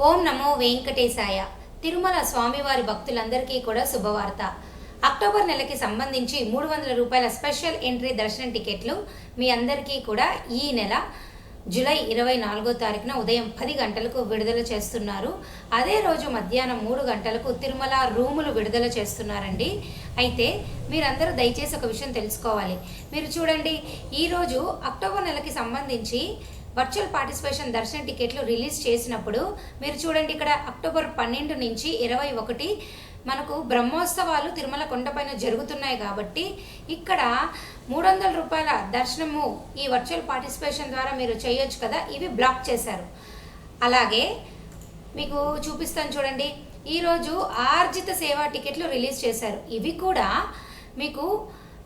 ఓం నమో వెంకటేశాయ. తిరుమల స్వామివారి భక్తులందరికీ కూడా శుభవార్త. అక్టోబర్ నెలకి సంబంధించి 300 రూపాయల స్పెషల్ ఎంట్రీ దర్శనం టికెట్లు మీ అందరికీ కూడా ఈ నెల జూలై 24వ తారీఖున ఉదయం 10 గంటలకు విడుదల చేస్తున్నారు. అదే రోజు మధ్యాహ్నం 3 గంటలకు తిరుమల రూములు విడుదల చేస్తున్నారండి. అయితే మీరందరూ దయచేసి ఒక విషయం తెలుసుకోవాలి. మీరు చూడండి, ఈరోజు అక్టోబర్ నెలకి సంబంధించి వర్చువల్ పార్టిసిపేషన్ దర్శన టికెట్లు రిలీజ్ చేసినప్పుడు మీరు చూడండి, ఇక్కడ అక్టోబర్ 12 నుంచి 21 మనకు బ్రహ్మోత్సవాలు తిరుమల కొండపైన జరుగుతున్నాయి. కాబట్టి ఇక్కడ 300 రూపాయల దర్శనము ఈ వర్చువల్ పార్టిసిపేషన్ ద్వారా మీరు చేయొచ్చు కదా, ఇవి బ్లాక్ చేశారు. అలాగే మీకు చూపిస్తాను చూడండి, ఈరోజు ఆర్జిత సేవా టికెట్లు రిలీజ్ చేశారు. ఇవి కూడా మీకు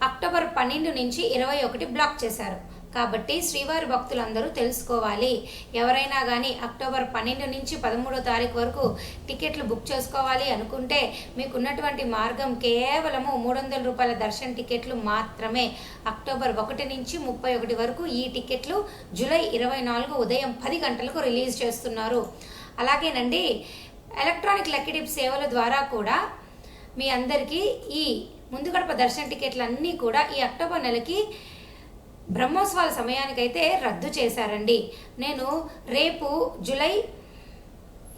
అక్టోబర్ 12 నుంచి 21 బ్లాక్ చేశారు. కాబట్టి శ్రీవారి భక్తులందరూ తెలుసుకోవాలి, ఎవరైనా కానీ అక్టోబర్ 12 నుంచి 13వ తారీఖు వరకు టికెట్లు బుక్ చేసుకోవాలి అనుకుంటే మీకున్నటువంటి మార్గం కేవలము 300 రూపాయల దర్శన టికెట్లు మాత్రమే. అక్టోబర్ 1 నుంచి 31 వరకు ఈ టికెట్లు జూలై 24 ఉదయం 10 గంటలకు రిలీజ్ చేస్తున్నారు. అలాగేనండి, ఎలక్ట్రానిక్ లక్కీ డిప్ సేవల ద్వారా కూడా మీ అందరికీ ఈ ముందు గడప దర్శన టికెట్లు అన్నీ కూడా ఈ అక్టోబర్ నెలకి బ్రహ్మోత్సవాల సమయానికైతే రద్దు చేశారండి. నేను రేపు జూలై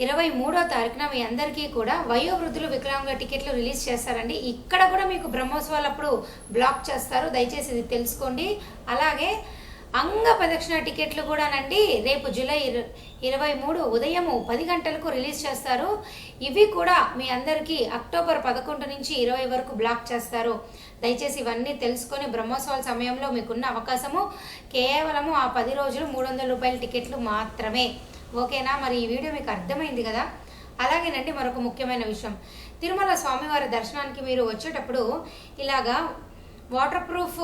23వ తారీఖున మీ అందరికీ కూడా వయోవృద్ధులు వికలాంగుల టికెట్లు రిలీజ్ చేస్తారండి. ఇక్కడ కూడా మీకు బ్రహ్మోత్సవాలప్పుడు బ్లాక్ చేస్తారు, దయచేసి ఇది తెలుసుకోండి. అలాగే అంగ ప్రదక్షిణ టికెట్లు కూడానండి రేపు జూలై 23 ఉదయం 10 గంటలకు రిలీజ్ చేస్తారు. ఇవి కూడా మీ అందరికీ అక్టోబర్ 11 నుంచి 20 వరకు బ్లాక్ చేస్తారు. దయచేసి ఇవన్నీ తెలుసుకొని బ్రహ్మోత్సవాల సమయంలో మీకున్న అవకాశము కేవలము ఆ 10 రోజులు 300 రూపాయల టికెట్లు మాత్రమే. ఓకేనా? మరి ఈ వీడియో మీకు అర్థమైంది కదా. అలాగేనండి, మరొక ముఖ్యమైన విషయం, తిరుమల స్వామివారి దర్శనానికి మీరు వచ్చేటప్పుడు ఇలాగా వాటర్ ప్రూఫ్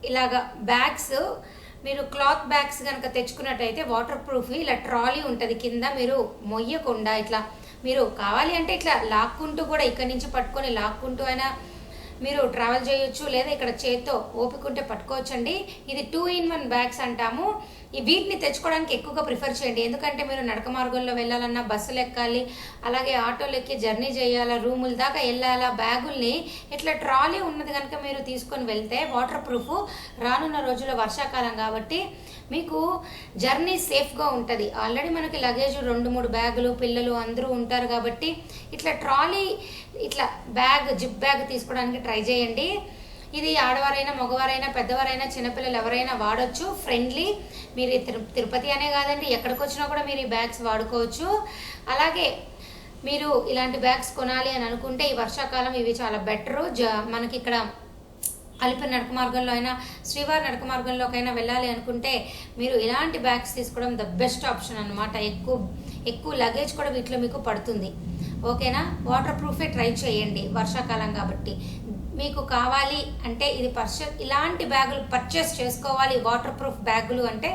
ఇలాగా బ్యాగ్స్, మీరు క్లాత్ బ్యాగ్స్ కనుక తెచ్చుకున్నట్టయితే వాటర్ ప్రూఫ్ ఇలా ట్రాలీ ఉంటుంది కింద, మీరు మొయ్యకుండా ఇట్లా మీరు కావాలి అంటే ఇట్లా లాక్కుంటూ కూడా ఇక్కడి నుంచి పట్టుకొని లాక్కుంటూ అయినా మీరు ట్రావెల్ చేయొచ్చు, లేదా ఇక్కడ చేత్తో ఓపికంటే పట్టుకోవచ్చండి. ఇది 2-in-1 బ్యాగ్స్ అంటాము. వీటిని తెచ్చుకోవడానికి ఎక్కువగా ప్రిఫర్ చేయండి. ఎందుకంటే మీరు నడక మార్గంలో వెళ్ళాలన్నా, బస్సులు ఎక్కాలి, అలాగే ఆటోలు ఎక్కి జర్నీ చేయాలా, రూముల దాకా వెళ్ళాలా, బ్యాగుల్ని ఇట్లా ట్రాలీ ఉన్నది కనుక మీరు తీసుకొని వెళ్తే వాటర్ ప్రూఫ్, రానున్న రోజుల్లో వర్షాకాలం కాబట్టి మీకు జర్నీ సేఫ్గా ఉంటుంది. ఆల్రెడీ మనకి లగేజ్ 2-3 బ్యాగులు, పిల్లలు అందరూ ఉంటారు కాబట్టి ఇట్లా ట్రాలీ ఇట్లా బ్యాగ్, జిప్ బ్యాగ్ తీసుకోవడానికి ట్రై చేయండి. ఇది ఆడవారైనా, మగవారైనా, పెద్దవారైనా, చిన్నపిల్లలు ఎవరైనా వాడచ్చు. ఫ్రెండ్లీ. మీరు తిరుపతి అనే కాదండి, ఎక్కడికి వచ్చినా కూడా మీరు ఈ బ్యాగ్స్ వాడుకోవచ్చు. అలాగే మీరు ఇలాంటి బ్యాగ్స్ కొనాలి అని అనుకుంటే ఈ వర్షాకాలం ఇవి చాలా బెటరు. మనకి ఇక్కడ అలిపిరి నడక మార్గంలో అయినా, శ్రీవారి నడక మార్గంలోకైనా వెళ్ళాలి అనుకుంటే మీరు ఇలాంటి బ్యాగ్స్ తీసుకోవడం ద బెస్ట్ ఆప్షన్ అన్నమాట. ఎక్కువ లగేజ్ కూడా వీటిలో మీకు పడుతుంది. ఓకేనా? వాటర్ ప్రూఫే ట్రై చేయండి, వర్షాకాలం కాబట్టి. మీకు కావాలి అంటే ఇది ఇలాంటి బ్యాగులు పర్చేస్ చేసుకోవాలి, వాటర్ ప్రూఫ్ బ్యాగులు అంటే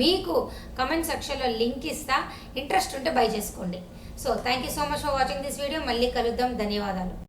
మీకు కమెంట్ సెక్షన్లో లింక్ ఇస్తా, ఇంట్రెస్ట్ ఉంటే బై చేసుకోండి. So thank you so much for watching this video. మళ్ళీ కలుద్దాం. ధన్యవాదాలు.